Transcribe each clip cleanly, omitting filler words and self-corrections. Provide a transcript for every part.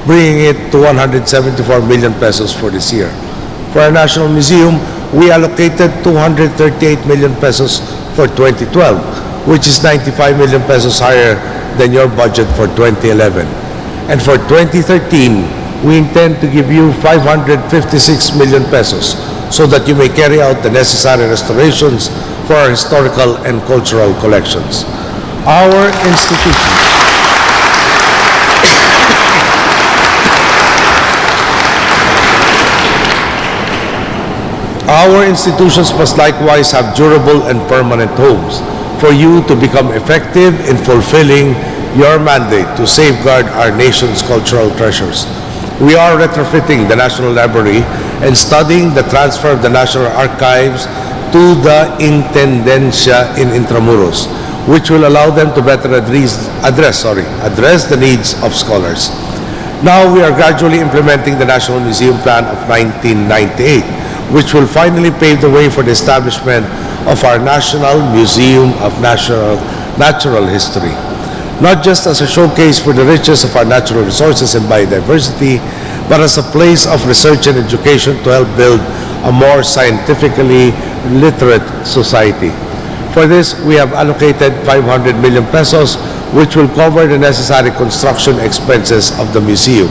bringing it to 174 million pesos for this year. For our National Museum, we allocated 238 million pesos for 2012, which is 95 million pesos higher than your budget for 2011. And for 2013, we intend to give you 556 million pesos so that you may carry out the necessary restorations for our historical and cultural collections. Our institutions must likewise have durable and permanent homes for you to become effective in fulfilling your mandate to safeguard our nation's cultural treasures. We are retrofitting the National Library and studying the transfer of the National Archives to the Intendencia in Intramuros, which will allow them to better address the needs of scholars. Now we are gradually implementing the National Museum Plan of 1998, which will finally pave the way for the establishment of our National Museum of Natural History, not just as a showcase for the riches of our natural resources and biodiversity, but as a place of research and education to help build a more scientifically literate society. For this, we have allocated 500 million pesos, which will cover the necessary construction expenses of the museum.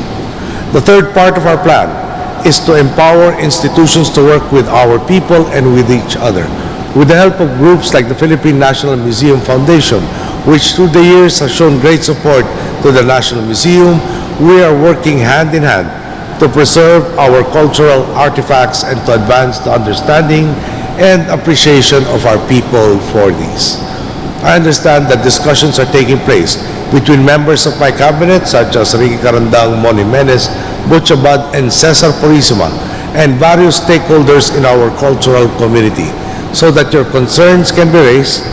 The third part of our plan is to empower institutions to work with our people and with each other. With the help of groups like the Philippine National Museum Foundation, which through the years has shown great support to the National Museum, we are working hand in hand to preserve our cultural artifacts and to advance the understanding and appreciation of our people for these. I understand that discussions are taking place between members of my cabinet such as Ricky Carandang, Mon Jimenez, Butch Abad, and Cesar Purisima, and various stakeholders in our cultural community, so that your concerns can be raised.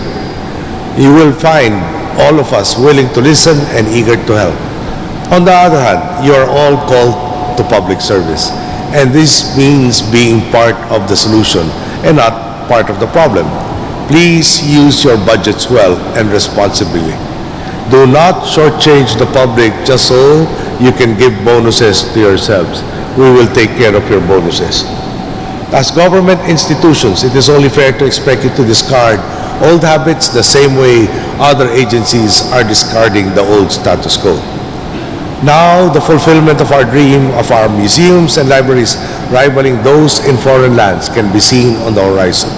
You will find all of us willing to listen and eager to help. On the other hand, you are all called to public service, and this means being part of the solution and not part of the problem. Please use your budgets well and responsibly. Do not shortchange the public just so you can give bonuses to yourselves. We will take care of your bonuses. As government institutions, it is only fair to expect you to discard old habits the same way other agencies are discarding the old status quo. Now, the fulfillment of our dream of our museums and libraries rivaling those in foreign lands can be seen on the horizon.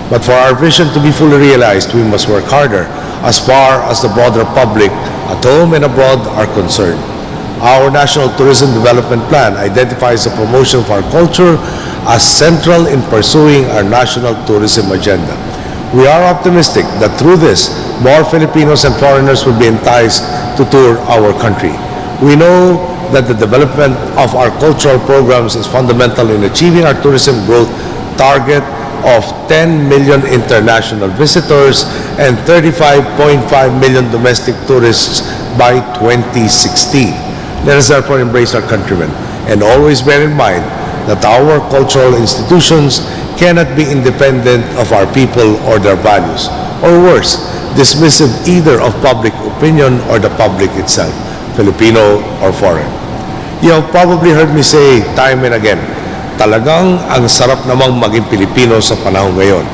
But for our vision to be fully realized, we must work harder as far as the broader public at home and abroad are concerned. Our National Tourism Development Plan identifies the promotion of our culture as central in pursuing our national tourism agenda. We are optimistic that through this, more Filipinos and foreigners will be enticed to tour our country. We know that the development of our cultural programs is fundamental in achieving our tourism growth target of 10 million international visitors and 35.5 million domestic tourists by 2016. Let us therefore embrace our countrymen and always bear in mind that our cultural institutions cannot be independent of our people or their values, or worse, dismissive either of public opinion or the public itself, Filipino or foreign. You have probably heard me say time and again, talagang ang sarap namang maging Pilipino sa panahon ngayon.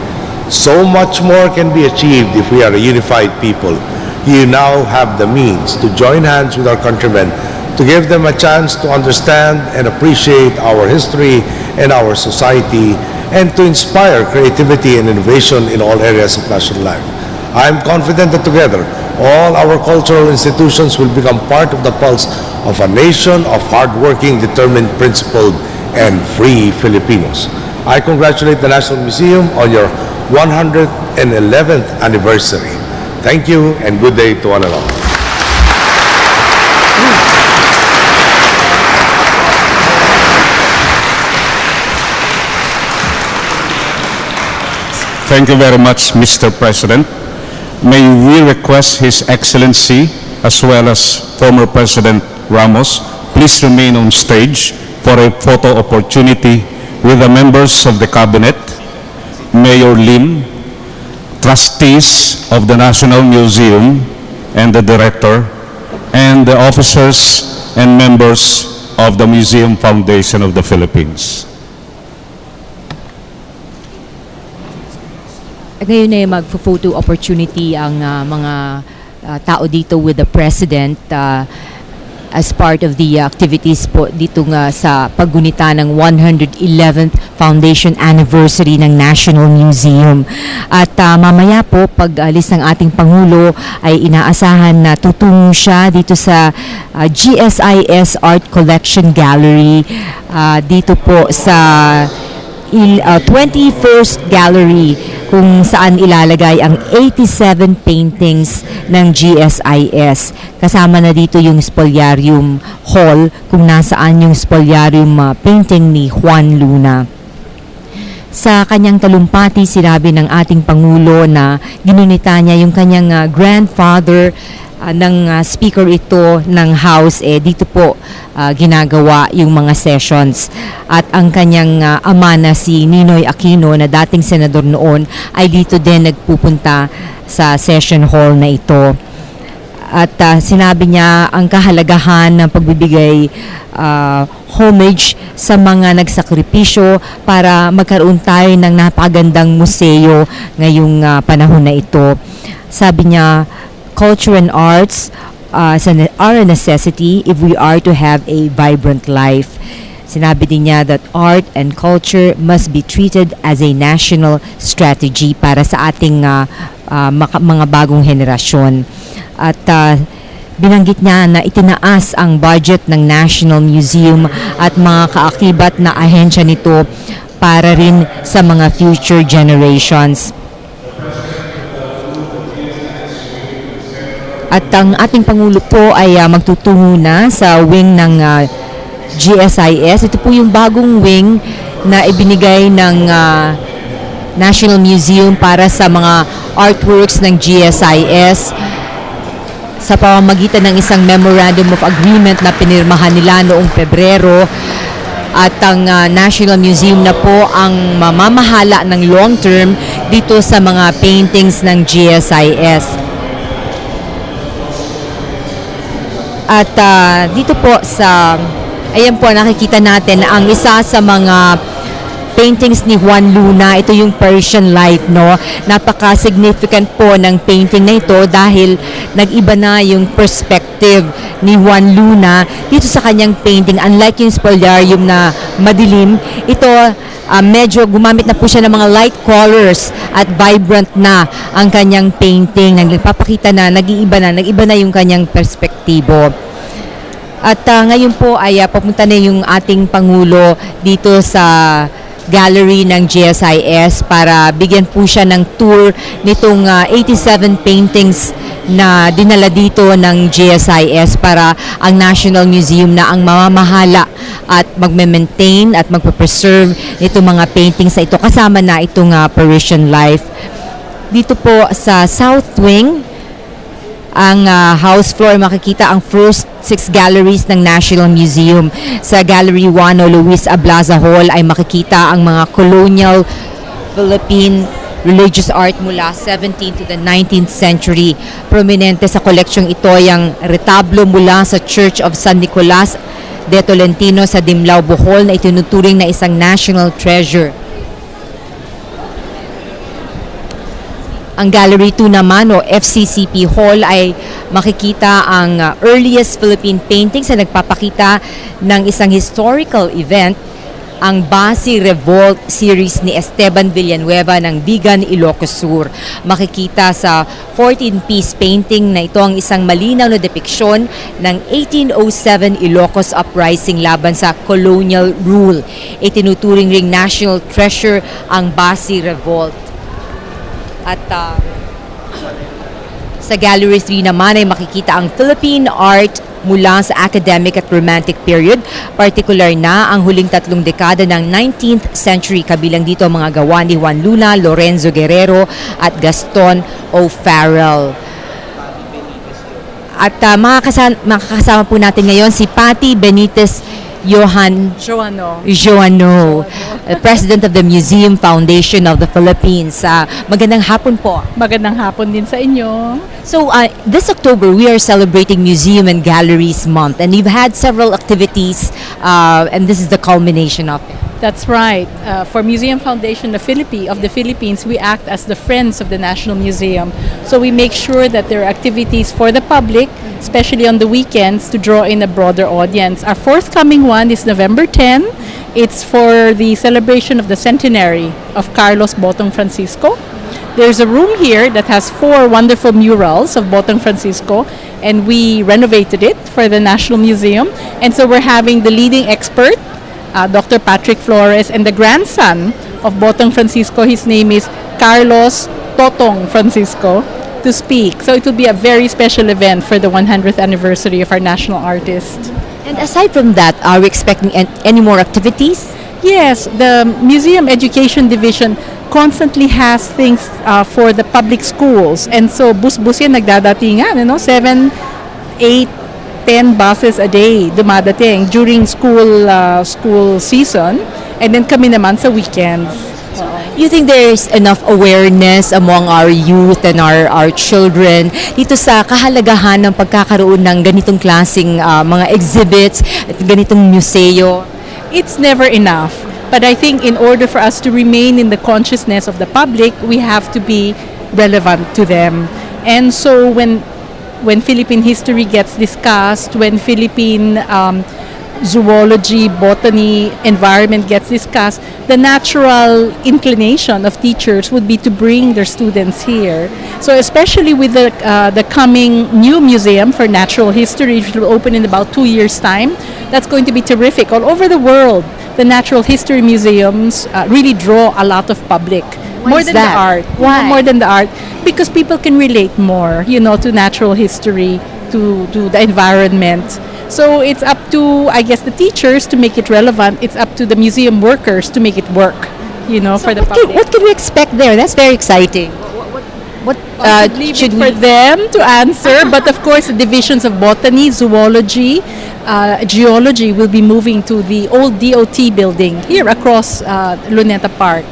So much more can be achieved if we are a unified people. You now have the means to join hands with our countrymen to give them a chance to understand and appreciate our history and our society, and to inspire creativity and innovation in all areas of national life. I am confident that together, all our cultural institutions will become part of the pulse of a nation of hardworking, determined, principled, and free Filipinos. I congratulate the National Museum on your 111th anniversary. Thank you and good day to one and all. Thank you very much, Mr. President. May we request His Excellency, as well as former President Ramos, please remain on stage for a photo opportunity with the members of the Cabinet, Mayor Lim, trustees of the National Museum and the Director, and the officers and members of the Museum Foundation of the Philippines. Ngayon ay mag-photo opportunity ang mga tao dito with the President as part of the activities po dito nga sa paggunita ng 111th Foundation Anniversary ng National Museum. At mamaya po, pag alis ng ating Pangulo, ay inaasahan na tutungo siya dito sa GSIS Art Collection Gallery dito po sa 21st Gallery, kung saan ilalagay ang 87 paintings ng GSIS. Kasama na dito yung Spoliarium Hall, kung nasaan yung Spoliarium painting ni Juan Luna. Sa kanyang talumpati, sinabi ng ating Pangulo na ginunita niya yung kanyang grandfather ng speaker ito ng House, dito po ginagawa yung mga sessions. At ang kanyang ama na si Ninoy Aquino, na dating senador noon, ay dito din nagpupunta sa session hall na ito. At sinabi niya ang kahalagahan ng pagbibigay homage sa mga nagsakripisyo para magkaroon tayo ng napakagandang museo ngayong panahon na ito. Sabi niya, culture and arts are a necessity if we are to have a vibrant life. Sinabi din niya that art and culture must be treated as a national strategy para sa ating mga bagong henerasyon. At binanggit niya na itinaas ang budget ng National Museum at mga kaakibat na ahensya nito para rin sa mga future generations. At ang ating Pangulo po ay magtutungo na sa wing ng GSIS. Ito po yung bagong wing na ibinigay ng National Museum para sa mga artworks ng GSIS sa pamamagitan ng isang Memorandum of Agreement na pinirmahan nila noong Pebrero. At ang National Museum na po ang mamamahala ng long term dito sa mga paintings ng GSIS. At dito po sa, ayan po, nakikita natin na ang isa sa mga paintings ni Juan Luna, ito yung Persian Life, no? Napaka-significant po ng painting na ito dahil nag-iba na yung perspective ni Juan Luna dito sa kanyang painting. Unlike yung Spoliarium na madilim, ito medyo gumamit na po siya ng mga light colors at vibrant na ang kanyang painting. Nagpapakita na nag-iba na yung kanyang perspektibo. At ngayon po ay papunta na yung ating Pangulo dito sa gallery ng GSIS para bigyan po siya ng tour nitong 87 paintings na dinala dito ng GSIS para ang National Museum na ang mamamahala at magme-maintain at magpe-preserve itong mga paintings na ito, kasama na itong Parisian Life. Dito po sa South Wing, ang house floor, makikita ang first 6 galleries ng National Museum. Sa Gallery 1 o Luis Ablaza Hall ay makikita ang mga colonial Philippine religious art mula 17th to the 19th century. Prominente sa koleksyong ito ay ang retablo mula sa Church of San Nicolas de Tolentino sa Dimlao, Bohol, na itinuturing na isang national treasure. Ang Gallery 2 naman o FCCP Hall ay makikita ang earliest Philippine paintings na nagpapakita ng isang historical event, ang Basi Revolt series ni Esteban Villanueva ng Vigan, Ilocos Sur. Makikita sa 14-piece painting na ito ang isang malinaw na depiksyon ng 1807 Ilocos Uprising laban sa colonial rule. Itinuturing ring national treasure ang Basi Revolt. At sa Gallery 3 naman ay makikita ang Philippine art mula sa academic at romantic period, particular na ang huling 3 dekada ng 19th century, kabilang dito ang mga gawa ni Juan Luna, Lorenzo Guerrero at Gaston O'Farrell. At makakasama po natin ngayon si Patty Benitez Johan Joano, President of the Museum Foundation of the Philippines. Magandang hapon po. Magandang hapon din sa inyo. So this October, we are celebrating Museum and Galleries Month, and we've had several activities, and this is the culmination of it. That's right. For Museum Foundation of the Philippines, we act as the friends of the National Museum. So we make sure that there are activities for the public, especially on the weekends, to draw in a broader audience. Our forthcoming one is November 10. It's for the celebration of the centenary of Carlos Botong Francisco. There's a room here that has 4 wonderful murals of Botong Francisco, and we renovated it for the National Museum. And so we're having the leading expert, Dr. Patrick Flores, and the grandson of Botong Francisco. His name is Carlos Totong Francisco, to speak. So it will be a very special event for the 100th anniversary of our national artist. And aside from that, are we expecting any more activities? Yes, the Museum Education Division constantly has things for the public schools. And so bus-bus yan nagdadatingan, 7, 8, 10 buses a day dumadating during school season, and then kami naman sa weekends. You think there is enough awareness among our youth and our children dito sa kahalagahan ng pagkakaroon ng ganitong klaseng mga exhibits at ganitong museo? It's never enough. But I think in order for us to remain in the consciousness of the public, we have to be relevant to them. And so when Philippine history gets discussed, when Philippine zoology, botany, environment gets discussed, the natural inclination of teachers would be to bring their students here. So especially with the coming new museum for natural history, which will open in about 2 years' time, that's going to be terrific. All over the world, the natural history museums really draw a lot of public. Why is More than that? the art. Why? More than the art. Because people can relate more, to natural history, to the environment. So it's up to, I guess, the teachers to make it relevant. It's up to the museum workers to make it work, for the public. What can we expect there? That's very exciting. What Leave should it for we? them to answer. But of course, the divisions of botany, zoology, geology will be moving to the old DOT building here across Luneta Park.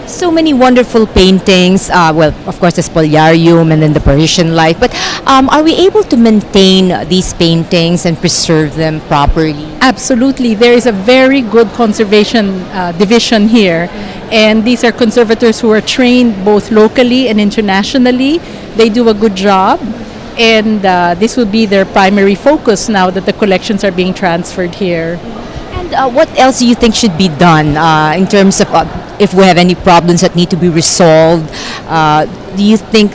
So many wonderful paintings. Well, of course, the Spoliarium and then the Parisian Life. But are we able to maintain these paintings and preserve them properly? Absolutely. There is a very good conservation division here. And these are conservators who are trained both locally and internationally. They do a good job. And this will be their primary focus now that the collections are being transferred here. And what else do you think should be done in terms of if we have any problems that need to be resolved? Do you think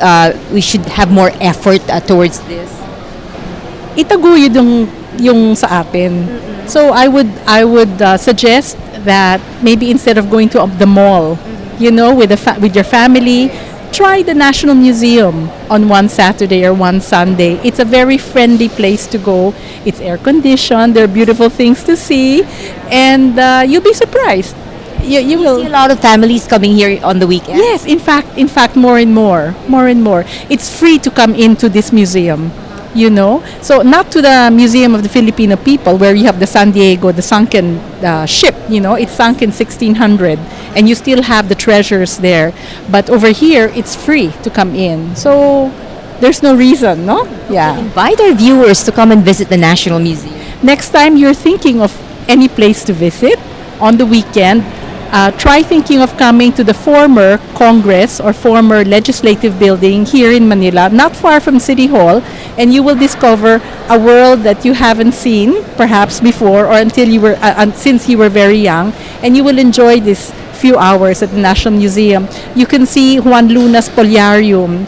we should have more effort towards this? Itaguyod yung sa atin. So I would suggest that maybe instead of going to the mall, with your family, try the National Museum on one Saturday or one Sunday. It's a very friendly place to go. It's air conditioned. There are beautiful things to see, and you'll be surprised. You will See a lot of families coming here on the weekend. Yes, in fact, more and more. It's free to come into this museum, So not to the Museum of the Filipino People, where you have the San Diego, the sunken ship, It's sunk in 1600, and you still have the treasures there. But over here, it's free to come in. So there's no reason, no? Yeah. Invite our viewers to come and visit the National Museum. Next time you're thinking of any place to visit on the weekend, try thinking of coming to the former Congress or former Legislative Building here in Manila, not far from City Hall, and you will discover a world that you haven't seen perhaps before or since you were very young, and you will enjoy this few hours at the National Museum. You can see Juan Luna's Spoliarium,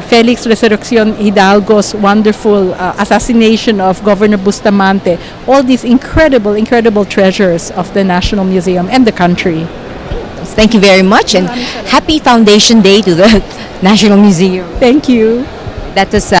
Felix Resurrección Hidalgo's wonderful assassination of Governor Bustamante, all these incredible treasures of the National Museum and the country. Thank you very much, and happy Foundation Day to the National Museum. Thank you. That was